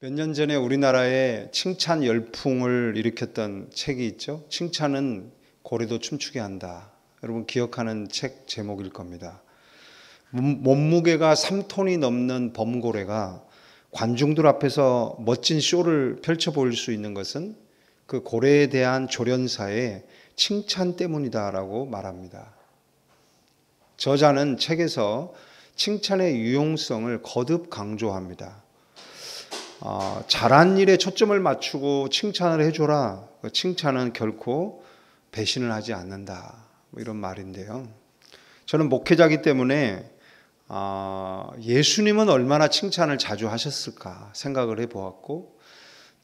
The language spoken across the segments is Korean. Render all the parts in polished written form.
몇 년 전에 우리나라에 칭찬 열풍을 일으켰던 책이 있죠. 칭찬은 고래도 춤추게 한다. 여러분 기억하는 책 제목일 겁니다. 몸무게가 3톤이 넘는 범고래가 관중들 앞에서 멋진 쇼를 펼쳐 보일 수 있는 것은 그 고래에 대한 조련사의 칭찬 때문이다라고 말합니다. 저자는 책에서 칭찬의 유용성을 거듭 강조합니다. 잘한 일에 초점을 맞추고 칭찬을 해줘라. 칭찬은 결코 배신을 하지 않는다. 이런 말인데요. 저는 목회자이기 때문에 예수님은 얼마나 칭찬을 자주 하셨을까 생각을 해보았고,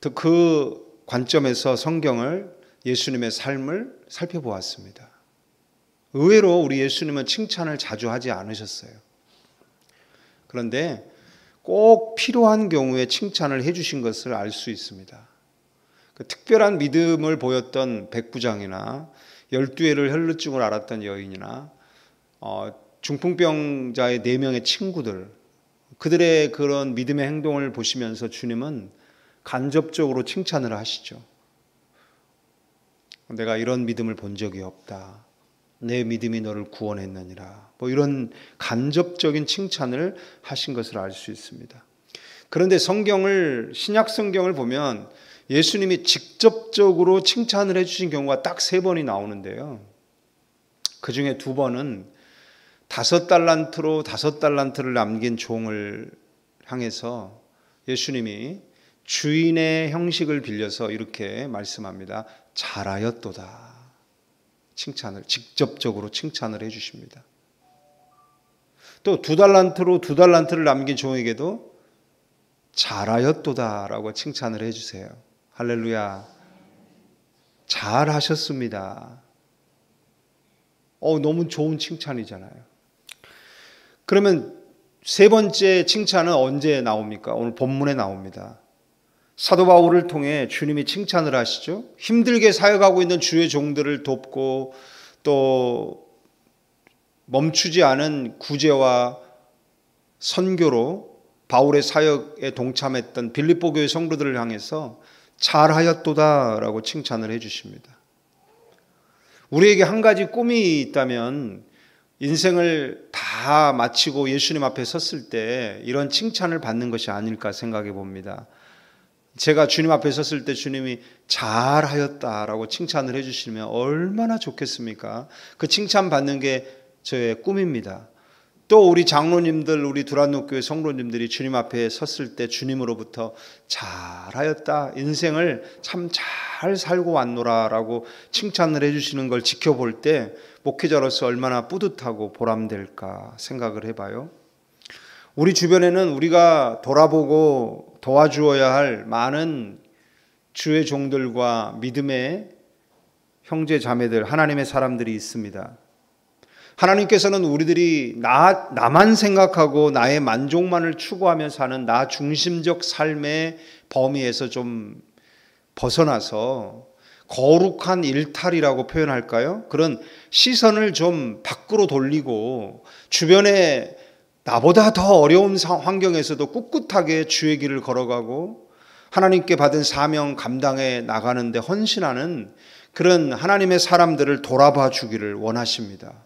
또 그 관점에서 성경을, 예수님의 삶을 살펴보았습니다. 의외로 우리 예수님은 칭찬을 자주 하지 않으셨어요. 그런데 꼭 필요한 경우에 칭찬을 해주신 것을 알 수 있습니다. 그 특별한 믿음을 보였던 백부장이나 12해를 혈루증을 앓았던 여인이나 중풍병자의 4명의 친구들, 그들의 그런 믿음의 행동을 보시면서 주님은 간접적으로 칭찬을 하시죠. 내가 이런 믿음을 본 적이 없다. 내 믿음이 너를 구원했느니라. 이런 간접적인 칭찬을 하신 것을 알 수 있습니다. 그런데 신약 성경을 보면 예수님이 직접적으로 칭찬을 해주신 경우가 딱 3번이 나오는데요. 그 중에 2번은 5달란트로 5달란트를 남긴 종을 향해서 예수님이 주인의 형식을 빌려서 이렇게 말씀합니다. 잘하였도다. 직접적으로 칭찬을 해주십니다. 또 2달란트로 2달란트를 남긴 종에게도 잘하였도다라고 칭찬을 해주세요. 할렐루야. 잘하셨습니다. 너무 좋은 칭찬이잖아요. 그러면 3번째 칭찬은 언제 나옵니까? 오늘 본문에 나옵니다. 사도 바울을 통해 주님이 칭찬을 하시죠. 힘들게 사역하고 있는 주의 종들을 돕고 또 멈추지 않은 구제와 선교로 바울의 사역에 동참했던 빌립보 교회 성도들을 향해서 잘하였도다라고 칭찬을 해주십니다. 우리에게 한 가지 꿈이 있다면 인생을 다 마치고 예수님 앞에 섰을 때 이런 칭찬을 받는 것이 아닐까 생각해 봅니다. 제가 주님 앞에 섰을 때 주님이 잘하였다라고 칭찬을 해주시면 얼마나 좋겠습니까? 그 칭찬 받는 게 저의 꿈입니다. 또 우리 장로님들, 우리 두란노교회 성도님들이 주님 앞에 섰을 때 주님으로부터 잘하였다, 인생을 참 잘 살고 왔노라라고 칭찬을 해주시는 걸 지켜볼 때 목회자로서 얼마나 뿌듯하고 보람될까 생각을 해봐요. 우리 주변에는 우리가 돌아보고 도와주어야 할 많은 주의 종들과 믿음의 형제 자매들, 하나님의 사람들이 있습니다. 하나님께서는 우리들이 나만 생각하고 나의 만족만을 추구하며 사는 나 중심적 삶의 범위에서 좀 벗어나서 거룩한 일탈이라고 표현할까요? 그런 시선을 좀 밖으로 돌리고 주변에 나보다 더 어려운 환경에서도 꿋꿋하게 주의 길을 걸어가고 하나님께 받은 사명 감당해 나가는데 헌신하는 그런 하나님의 사람들을 돌아봐 주기를 원하십니다.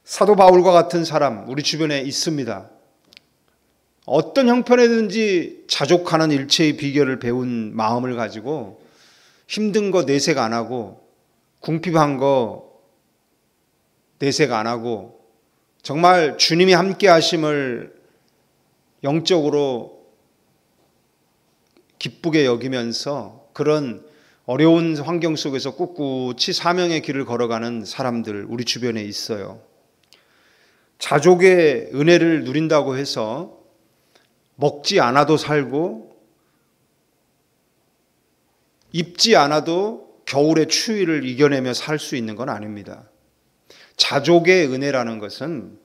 사도 바울과 같은 사람 우리 주변에 있습니다. 어떤 형편에든지 자족하는 일체의 비결을 배운 마음을 가지고 힘든 거 내색 안 하고 궁핍한 거 내색 안 하고 정말 주님이 함께 하심을 영적으로 기쁘게 여기면서 그런 어려운 환경 속에서 꿋꿋이 사명의 길을 걸어가는 사람들 우리 주변에 있어요. 자족의 은혜를 누린다고 해서 먹지 않아도 살고 입지 않아도 겨울의 추위를 이겨내며 살 수 있는 건 아닙니다. 자족의 은혜라는 것은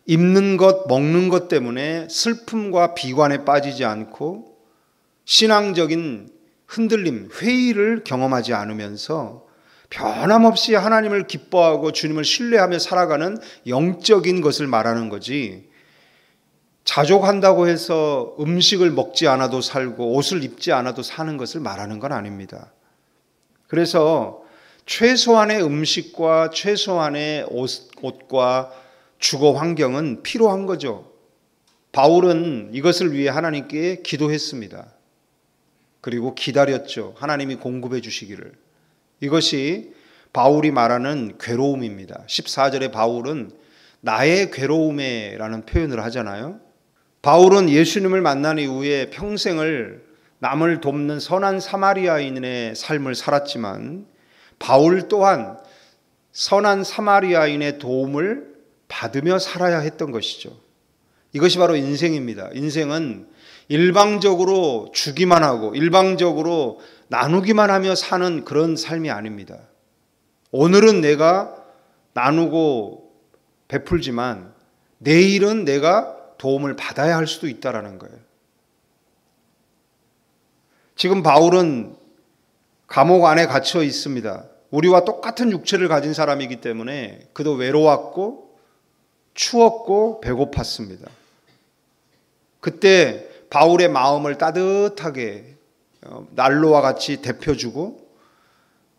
입는 것, 먹는 것 때문에 슬픔과 비관에 빠지지 않고 신앙적인 흔들림, 회의를 경험하지 않으면서 변함없이 하나님을 기뻐하고 주님을 신뢰하며 살아가는 영적인 것을 말하는 거지, 자족한다고 해서 음식을 먹지 않아도 살고 옷을 입지 않아도 사는 것을 말하는 건 아닙니다. 그래서 최소한의 음식과 최소한의 옷과 주거 환경은 필요한 거죠. 바울은 이것을 위해 하나님께 기도했습니다. 그리고 기다렸죠. 하나님이 공급해 주시기를. 이것이 바울이 말하는 괴로움입니다. 14절에 바울은 나의 괴로움에라는 표현을 하잖아요. 바울은 예수님을 만난 이후에 평생을 남을 돕는 선한 사마리아인의 삶을 살았지만 바울 또한 선한 사마리아인의 도움을 받으며 살아야 했던 것이죠. 이것이 바로 인생입니다. 인생은 일방적으로 주기만 하고 일방적으로 나누기만 하며 사는 그런 삶이 아닙니다. 오늘은 내가 나누고 베풀지만 내일은 내가 도움을 받아야 할 수도 있다라는 거예요. 지금 바울은 감옥 안에 갇혀 있습니다. 우리와 똑같은 육체를 가진 사람이기 때문에 그도 외로웠고 추웠고 배고팠습니다. 그때 바울의 마음을 따뜻하게 난로와 같이 데펴주고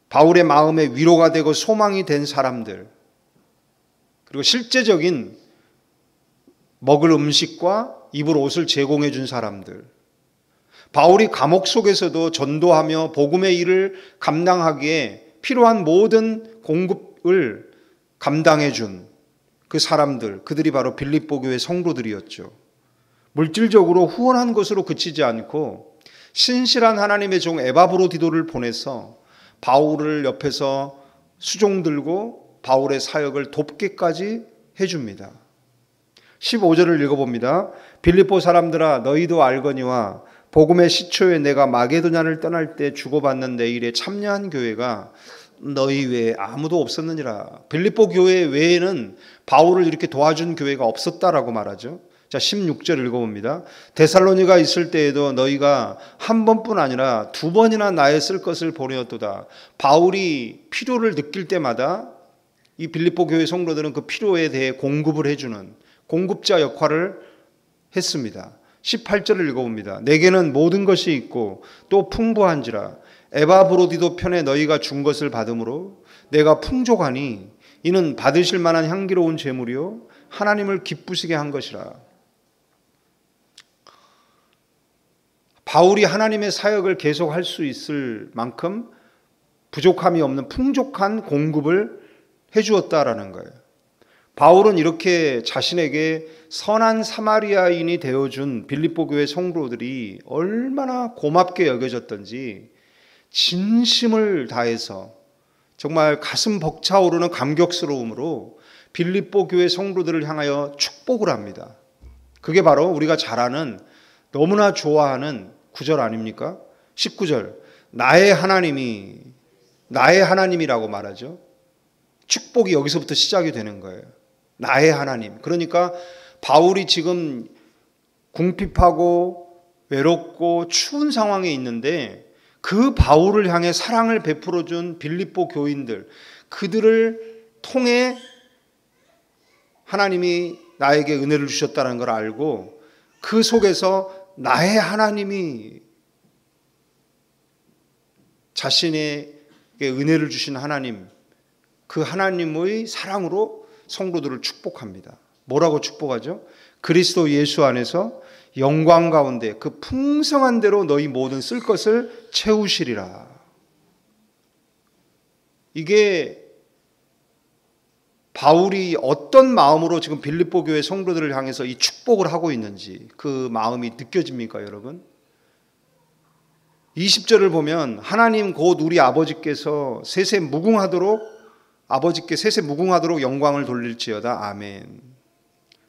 바울의 마음에 위로가 되고 소망이 된 사람들, 그리고 실제적인 먹을 음식과 입을 옷을 제공해 준 사람들, 바울이 감옥 속에서도 전도하며 복음의 일을 감당하기에 필요한 모든 공급을 감당해 준 그 사람들, 그들이 바로 빌립보 교회 성도들이었죠. 물질적으로 후원한 것으로 그치지 않고 신실한 하나님의 종 에바브로디도를 보내서 바울을 옆에서 수종 들고 바울의 사역을 돕기까지 해줍니다. 15절을 읽어봅니다. 빌립보 사람들아 너희도 알거니와 복음의 시초에 내가 마게도냐를 떠날 때 주고받는 내 일에 참여한 교회가 너희 외에 아무도 없었느니라. 빌립보 교회 외에는 바울을 이렇게 도와준 교회가 없었다라고 말하죠. 자, 16절 읽어봅니다. 데살로니가 있을 때에도 너희가 한 번뿐 아니라 두 번이나 나의 쓸 것을 보내었도다. 바울이 필요를 느낄 때마다 이 빌립보 교회 성도들은 그 필요에 대해 공급을 해주는 공급자 역할을 했습니다. 18절을 읽어봅니다. 내게는 모든 것이 있고 또 풍부한지라 에바브로디도 편에 너희가 준 것을 받음으로 내가 풍족하니 이는 받으실 만한 향기로운 제물이요 하나님을 기쁘시게 한 것이라. 바울이 하나님의 사역을 계속할 수 있을 만큼 부족함이 없는 풍족한 공급을 해주었다라는 거예요. 바울은 이렇게 자신에게 선한 사마리아인이 되어준 빌립보 교회 성도들이 얼마나 고맙게 여겨졌던지 진심을 다해서 정말 가슴 벅차오르는 감격스러움으로 빌립보 교회 성도들을 향하여 축복을 합니다. 그게 바로 우리가 잘 아는 너무나 좋아하는 구절 아닙니까? 19절 나의 하나님이라고 말하죠. 축복이 여기서부터 시작이 되는 거예요. 나의 하나님. 그러니까 바울이 지금 궁핍하고 외롭고 추운 상황에 있는데 그 바울을 향해 사랑을 베풀어준 빌립보 교인들, 그들을 통해 하나님이 나에게 은혜를 주셨다는 걸 알고 그 속에서 나의 하나님이 자신에게 은혜를 주신 하나님, 그 하나님의 사랑으로 성도들을 축복합니다. 뭐라고 축복하죠? 그리스도 예수 안에서 영광 가운데 그 풍성한 대로 너희 모든 쓸 것을 채우시리라. 이게 바울이 어떤 마음으로 지금 빌립보 교회 성도들을 향해서 이 축복을 하고 있는지 그 마음이 느껴집니까, 여러분? 20절을 보면 하나님 곧 우리 아버지께서 아버지께 세세 무궁하도록 영광을 돌릴지어다. 아멘.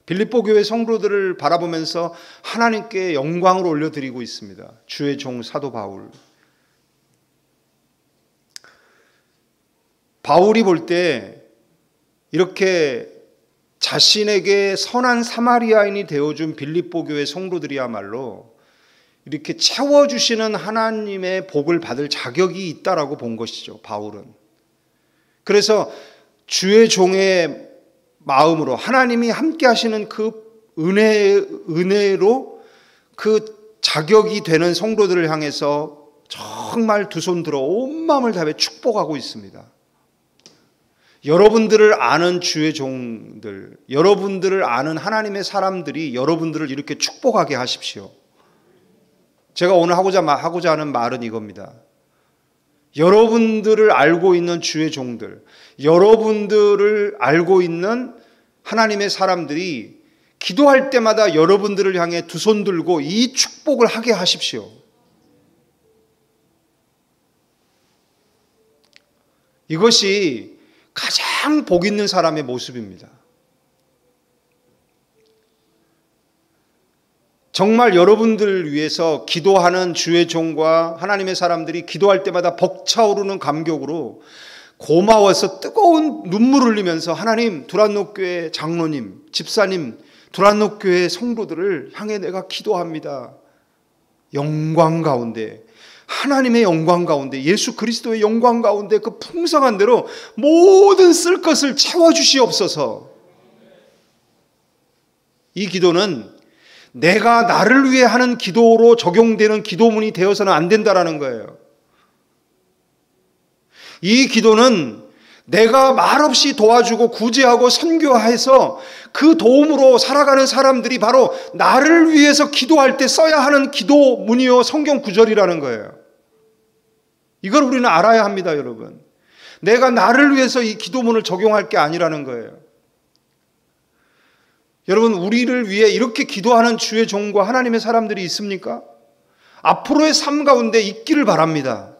빌립보 교회 성도들을 바라보면서 하나님께 영광을 올려드리고 있습니다. 주의 종 사도 바울. 바울이 볼 때 이렇게 자신에게 선한 사마리아인이 되어준 빌립보 교회 성도들이야말로 이렇게 채워주시는 하나님의 복을 받을 자격이 있다라고 본 것이죠, 바울은. 그래서 주의 종의 마음으로 하나님이 함께 하시는 그 은혜로 그 자격이 되는 성도들을 향해서 정말 두 손 들어 온 마음을 다해 축복하고 있습니다. 여러분들을 아는 주의 종들, 여러분들을 아는 하나님의 사람들이 여러분들을 이렇게 축복하게 하십시오. 제가 오늘 하고자 하는 말은 이겁니다. 여러분들을 알고 있는 주의 종들, 여러분들을 알고 있는 하나님의 사람들이 기도할 때마다 여러분들을 향해 두 손 들고 이 축복을 하게 하십시오. 이것이 가장 복 있는 사람의 모습입니다. 정말 여러분들을 위해서 기도하는 주의 종과 하나님의 사람들이 기도할 때마다 벅차오르는 감격으로 고마워서 뜨거운 눈물을 흘리면서 하나님, 두란노교회 장로님, 집사님, 두란노교회 성도들을 향해 내가 기도합니다. 영광 가운데, 하나님의 영광 가운데, 예수 그리스도의 영광 가운데 그 풍성한 대로 모든 쓸 것을 채워주시옵소서. 이 기도는 내가 나를 위해 하는 기도로 적용되는 기도문이 되어서는 안 된다라는 거예요. 이 기도는 내가 말없이 도와주고 구제하고 선교해서 그 도움으로 살아가는 사람들이 바로 나를 위해서 기도할 때 써야 하는 기도문이요 성경 구절이라는 거예요. 이걸 우리는 알아야 합니다, 여러분. 내가 나를 위해서 이 기도문을 적용할 게 아니라는 거예요. 여러분, 우리를 위해 이렇게 기도하는 주의 종과 하나님의 사람들이 있습니까? 앞으로의 삶 가운데 있기를 바랍니다.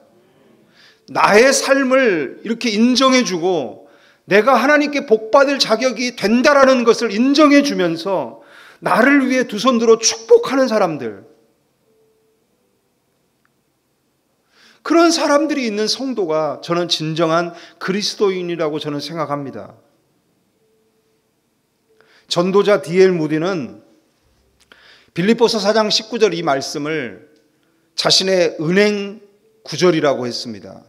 나의 삶을 이렇게 인정해주고 내가 하나님께 복받을 자격이 된다라는 것을 인정해주면서 나를 위해 두 손 들어 축복하는 사람들, 그런 사람들이 있는 성도가 저는 진정한 그리스도인이라고 저는 생각합니다. 전도자 D.L. 무디는 빌립보서 4장 19절 이 말씀을 자신의 은행 구절이라고 했습니다.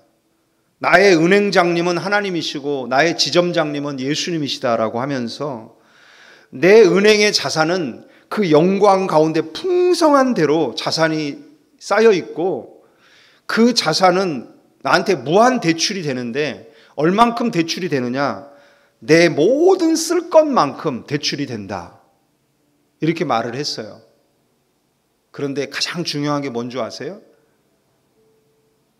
나의 은행장님은 하나님이시고 나의 지점장님은 예수님이시다라고 하면서 내 은행의 자산은 그 영광 가운데 풍성한 대로 자산이 쌓여 있고 그 자산은 나한테 무한 대출이 되는데 얼만큼 대출이 되느냐? 내 모든 쓸 것만큼 대출이 된다. 이렇게 말을 했어요. 그런데 가장 중요한 게 뭔지 아세요?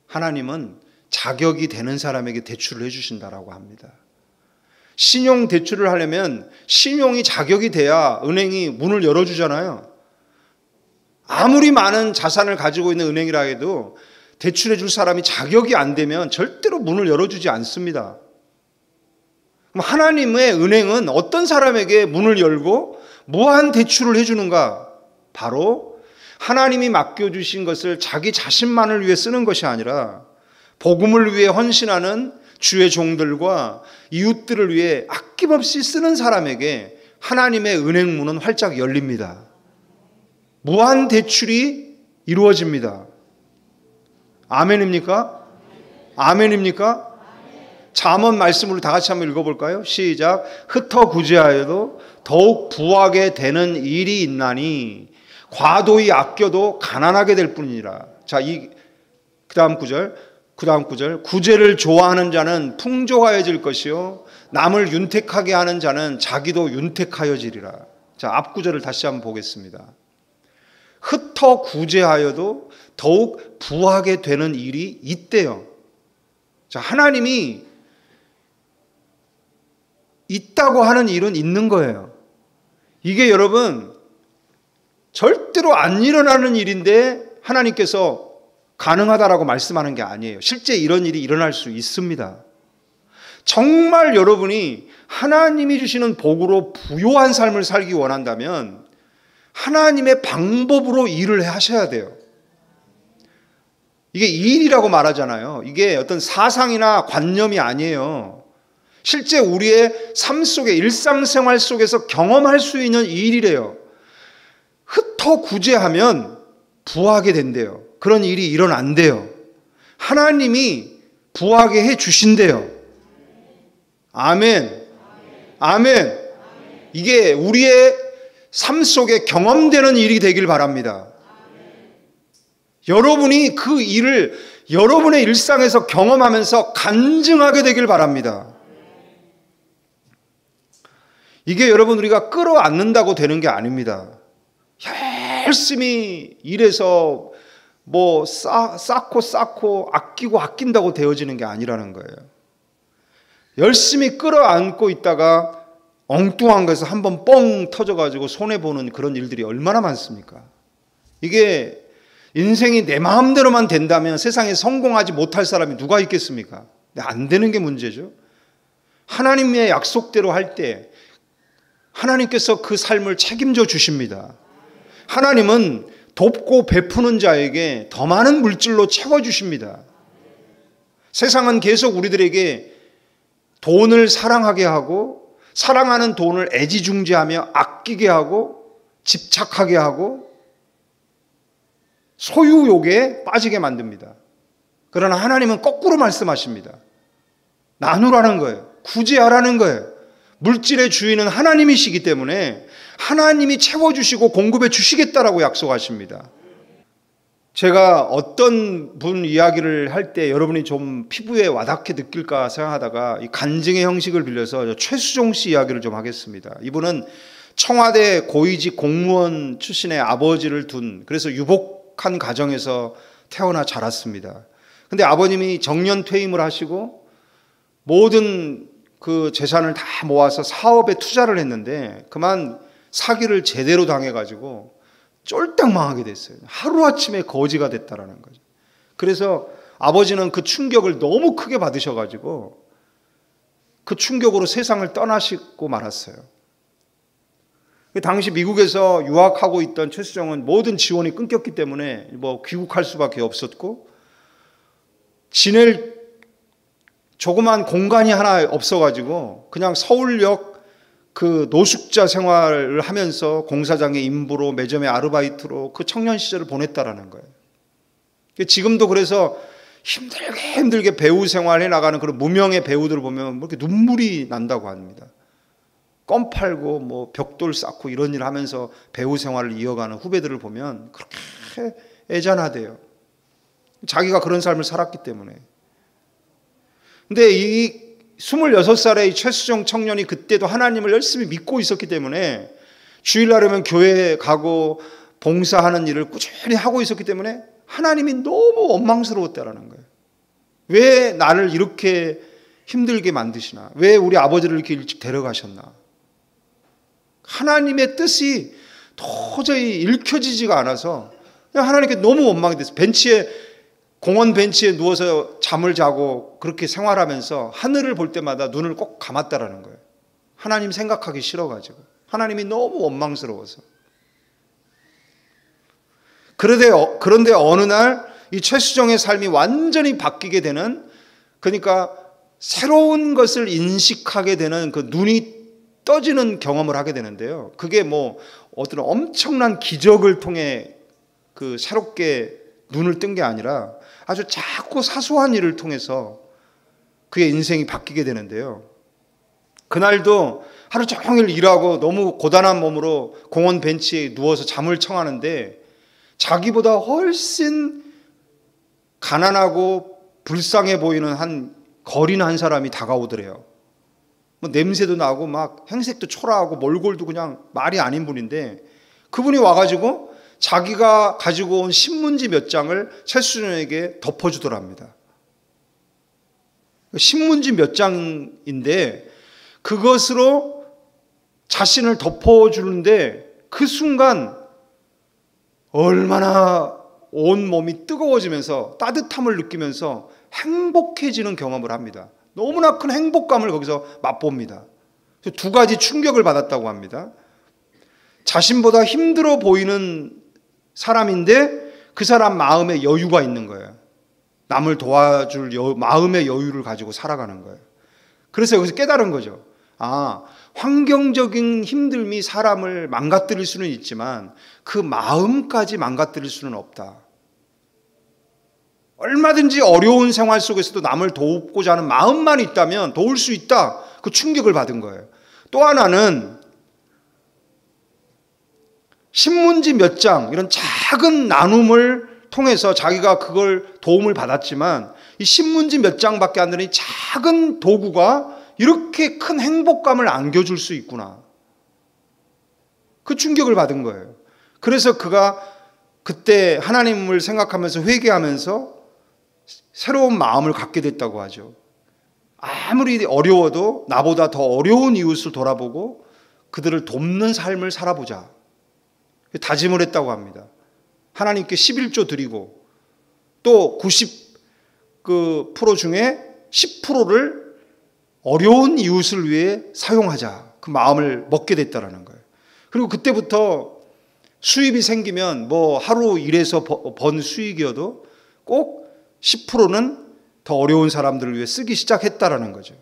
하나님은 자격이 되는 사람에게 대출을 해주신다라고 합니다. 신용 대출을 하려면 신용이 자격이 돼야 은행이 문을 열어주잖아요. 아무리 많은 자산을 가지고 있는 은행이라 해도 대출해 줄 사람이 자격이 안 되면 절대로 문을 열어주지 않습니다. 그럼 하나님의 은행은 어떤 사람에게 문을 열고 무한 대출을 해주는가? 바로 하나님이 맡겨주신 것을 자기 자신만을 위해 쓰는 것이 아니라 복음을 위해 헌신하는 주의 종들과 이웃들을 위해 아낌없이 쓰는 사람에게 하나님의 은행 문은 활짝 열립니다. 무한 대출이 이루어집니다. 아멘입니까? 아멘입니까? 잠언 말씀으로 다 같이 한번 읽어볼까요? 시작. 흩어 구제하여도 더욱 부하게 되는 일이 있나니 과도히 아껴도 가난하게 될 뿐이니라. 자, 그 다음 구절. 구제를 좋아하는 자는 풍족하여질 것이요 남을 윤택하게 하는 자는 자기도 윤택하여지리라. 자, 앞 구절을 다시 한번 보겠습니다. 흩어 구제하여도 더욱 부하게 되는 일이 있대요. 자, 하나님이 있다고 하는 일은 있는 거예요. 이게 여러분 절대로 안 일어나는 일인데 하나님께서 가능하다라고 말씀하는 게 아니에요. 실제 이런 일이 일어날 수 있습니다. 정말 여러분이 하나님이 주시는 복으로 부요한 삶을 살기 원한다면 하나님의 방법으로 일을 하셔야 돼요. 이게 일이라고 말하잖아요. 이게 어떤 사상이나 관념이 아니에요. 실제 우리의 삶 속에 일상생활 속에서 경험할 수 있는 일이래요. 흩어 구제하면 부하게 된대요. 그런 일이 일어난대요. 하나님이 부하게 해 주신대요. 아멘. 아멘. 이게 우리의 삶 속에 경험되는 일이 되길 바랍니다. 여러분이 그 일을 여러분의 일상에서 경험하면서 간증하게 되길 바랍니다. 이게 여러분 우리가 끌어안는다고 되는 게 아닙니다. 열심히 일해서 뭐 쌓고 아끼고 되어지는 게 아니라는 거예요. 열심히 끌어안고 있다가 엉뚱한 것에서 한번 뻥 터져가지고 손해보는 그런 일들이 얼마나 많습니까? 이게 인생이 내 마음대로만 된다면 세상에 성공하지 못할 사람이 누가 있겠습니까? 안 되는 게 문제죠. 하나님의 약속대로 할 때 하나님께서 그 삶을 책임져 주십니다. 하나님은 돕고 베푸는 자에게 더 많은 물질로 채워주십니다. 세상은 계속 우리들에게 돈을 사랑하게 하고 사랑하는 돈을 애지중지하며 아끼게 하고 집착하게 하고 소유욕에 빠지게 만듭니다. 그러나 하나님은 거꾸로 말씀하십니다. 나누라는 거예요. 구제하라는 거예요. 물질의 주인은 하나님이시기 때문에 하나님이 채워주시고 공급해 주시겠다라고 약속하십니다. 제가 어떤 분 이야기를 할 때 여러분이 좀 피부에 와닿게 느낄까 생각하다가 이 간증의 형식을 빌려서 최수종 씨 이야기를 좀 하겠습니다. 이분은 청와대 고위직 공무원 출신의 아버지를 둔, 그래서 유복한 가정에서 태어나 자랐습니다. 근데 아버님이 정년 퇴임을 하시고 모든 그 재산을 다 모아서 사업에 투자를 했는데 그만 사기를 제대로 당해가지고 쫄딱 망하게 됐어요. 하루아침에 거지가 됐다라는 거죠. 그래서 아버지는 그 충격을 너무 크게 받으셔가지고 그 충격으로 세상을 떠나시고 말았어요. 당시 미국에서 유학하고 있던 최수정은 모든 지원이 끊겼기 때문에 뭐 귀국할 수밖에 없었고 지낼 조그만 공간이 하나 없어가지고 그냥 서울역 그 노숙자 생활을 하면서 공사장의 인부로 매점의 아르바이트로 그 청년 시절을 보냈다라는 거예요. 지금도 그래서 힘들게 배우 생활해 나가는 그런 무명의 배우들을 보면 뭐 이렇게 눈물이 난다고 합니다. 껌 팔고 뭐 벽돌 쌓고 이런 일을 하면서 배우 생활을 이어가는 후배들을 보면 그렇게 애잔하대요. 자기가 그런 삶을 살았기 때문에. 근데 이 26살의 이 최수정 청년이 그때도 하나님을 열심히 믿고 있었기 때문에 주일날이면 교회에 가고 봉사하는 일을 꾸준히 하고 있었기 때문에 하나님이 너무 원망스러웠다라는 거예요. 왜 나를 이렇게 힘들게 만드시나? 왜 우리 아버지를 이렇게 일찍 데려가셨나? 하나님의 뜻이 도저히 읽혀지지가 않아서 그냥 하나님께 너무 원망이 됐어요. 공원 벤치에 누워서 잠을 자고 그렇게 생활하면서 하늘을 볼 때마다 눈을 꼭 감았다라는 거예요. 하나님 생각하기 싫어가지고. 하나님이 너무 원망스러워서. 그런데 어느 날 이 최수정의 삶이 완전히 바뀌게 되는, 그러니까 새로운 것을 인식하게 되는 그 눈이 떠지는 경험을 하게 되는데요. 그게 뭐 어떤 엄청난 기적을 통해 그 새롭게 눈을 뜬 게 아니라 아주 작고 사소한 일을 통해서 그의 인생이 바뀌게 되는데요. 그날도 하루 종일 일하고 너무 고단한 몸으로 공원 벤치에 누워서 잠을 청하는데 자기보다 훨씬 가난하고 불쌍해 보이는 거리는 한 사람이 다가오더래요. 뭐 냄새도 나고 막 행색도 초라하고 몰골도 그냥 말이 아닌 분인데 그분이 와가지고 자기가 가지고 온 신문지 몇 장을 최수정에게 덮어주더랍니다. 신문지 몇 장인데 그것으로 자신을 덮어주는데 그 순간 얼마나 온 몸이 뜨거워지면서 따뜻함을 느끼면서 행복해지는 경험을 합니다. 너무나 큰 행복감을 거기서 맛봅니다. 두 가지 충격을 받았다고 합니다. 자신보다 힘들어 보이는 사람인데 그 사람 마음에 여유가 있는 거예요. 남을 도와줄 마음의 여유를 가지고 살아가는 거예요. 그래서 여기서 깨달은 거죠. 환경적인 힘듦이 사람을 망가뜨릴 수는 있지만 그 마음까지 망가뜨릴 수는 없다. 얼마든지 어려운 생활 속에서도 남을 돕고자 하는 마음만 있다면 도울 수 있다. 그 충격을 받은 거예요. 또 하나는 신문지 몇 장 이런 작은 나눔을 통해서 자기가 그걸 도움을 받았지만 이 신문지 몇 장밖에 안 되는 이 작은 도구가 이렇게 큰 행복감을 안겨줄 수 있구나. 그 충격을 받은 거예요. 그래서 그가 그때 하나님을 생각하면서 회개하면서 새로운 마음을 갖게 됐다고 하죠. 아무리 어려워도 나보다 더 어려운 이웃을 돌아보고 그들을 돕는 삶을 살아보자. 다짐을 했다고 합니다. 하나님께 11조 드리고 또 90% 중에 10%를 어려운 이웃을 위해 사용하자. 그 마음을 먹게 됐다라는 거예요. 그리고 그때부터 수입이 생기면 뭐 하루 일해서 번 수익이어도 꼭 10%는 더 어려운 사람들을 위해 쓰기 시작했다라는 거죠.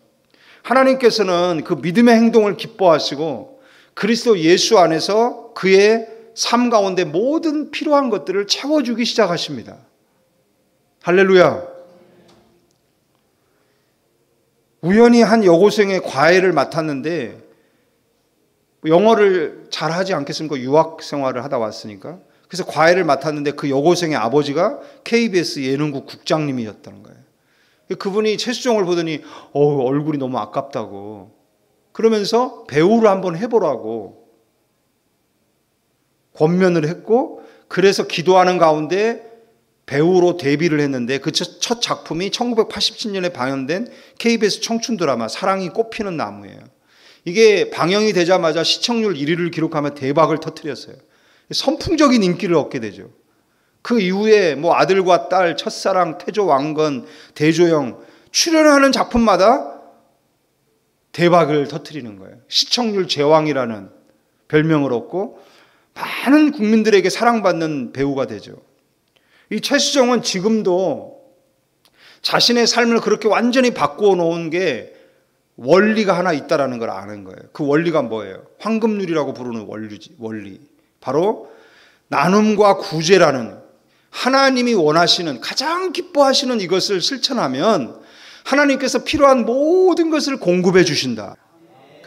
하나님께서는 그 믿음의 행동을 기뻐하시고 그리스도 예수 안에서 그의 삶 가운데 모든 필요한 것들을 채워주기 시작하십니다. 할렐루야. 우연히 한 여고생의 과외를 맡았는데 영어를 잘하지 않겠습니까? 유학 생활을 하다 왔으니까. 그래서 과외를 맡았는데 그 여고생의 아버지가 KBS 예능국 국장님이었다는 거예요. 그분이 최수종을 보더니 얼굴이 너무 아깝다고 그러면서 배우를 한번 해보라고 권면을 했고 그래서 기도하는 가운데 배우로 데뷔를 했는데 그 첫 작품이 1987년에 방영된 KBS 청춘 드라마 사랑이 꽃피는 나무예요. 이게 방영이 되자마자 시청률 1위를 기록하며 대박을 터뜨렸어요. 선풍적인 인기를 얻게 되죠. 그 이후에 뭐 아들과 딸, 첫사랑, 태조 왕건, 대조영 출연하는 작품마다 대박을 터뜨리는 거예요. 시청률 제왕이라는 별명을 얻고 많은 국민들에게 사랑받는 배우가 되죠. 이 최수정은 지금도 자신의 삶을 그렇게 완전히 바꾸어 놓은 게 원리가 하나 있다라는 걸 아는 거예요. 그 원리가 뭐예요? 황금률이라고 부르는 원리. 바로 나눔과 구제라는 하나님이 원하시는 가장 기뻐하시는 이것을 실천하면 하나님께서 필요한 모든 것을 공급해 주신다.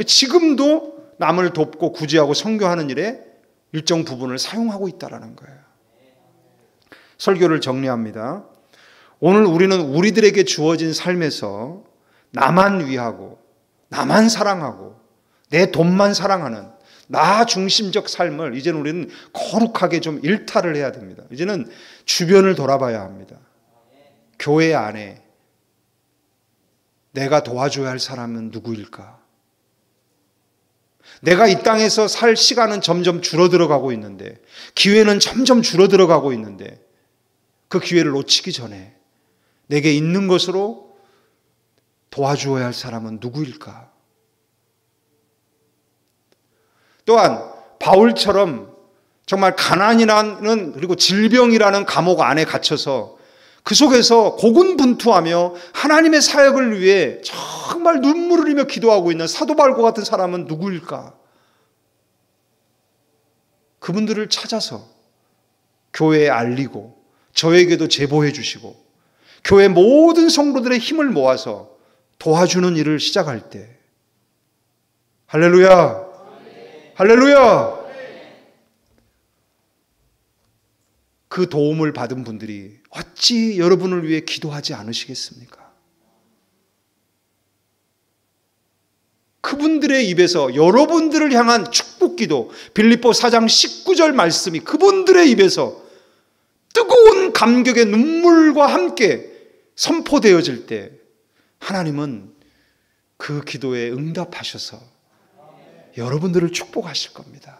지금도 남을 돕고 구제하고 선교하는 일에 일정 부분을 사용하고 있다라는 거예요. 설교를 정리합니다. 오늘 우리는 우리들에게 주어진 삶에서 나만 위하고 나만 사랑하고 내 돈만 사랑하는 나 중심적 삶을 이제는 우리는 거룩하게 좀 일탈을 해야 됩니다. 이제는 주변을 돌아봐야 합니다. 교회 안에 내가 도와줘야 할 사람은 누구일까? 내가 이 땅에서 살 시간은 점점 줄어들어가고 있는데 기회는 점점 줄어들어가고 있는데 그 기회를 놓치기 전에 내게 있는 것으로 도와주어야 할 사람은 누구일까? 또한 바울처럼 정말 가난이라는 그리고 질병이라는 감옥 안에 갇혀서 그 속에서 고군분투하며 하나님의 사역을 위해 정말 눈물을 흘리며 기도하고 있는 사도 바울과 같은 사람은 누구일까? 그분들을 찾아서 교회에 알리고 저에게도 제보해 주시고 교회 모든 성도들의 힘을 모아서 도와주는 일을 시작할 때 할렐루야! 할렐루야! 그 도움을 받은 분들이 어찌 여러분을 위해 기도하지 않으시겠습니까? 그분들의 입에서 여러분들을 향한 축복기도 빌립보 4장 19절 말씀이 그분들의 입에서 뜨거운 감격의 눈물과 함께 선포되어질 때 하나님은 그 기도에 응답하셔서 여러분들을 축복하실 겁니다.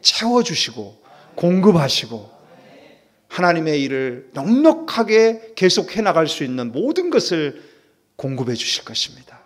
채워주시고 공급하시고 하나님의 일을 넉넉하게 계속해 나갈 수 있는 모든 것을 공급해 주실 것입니다.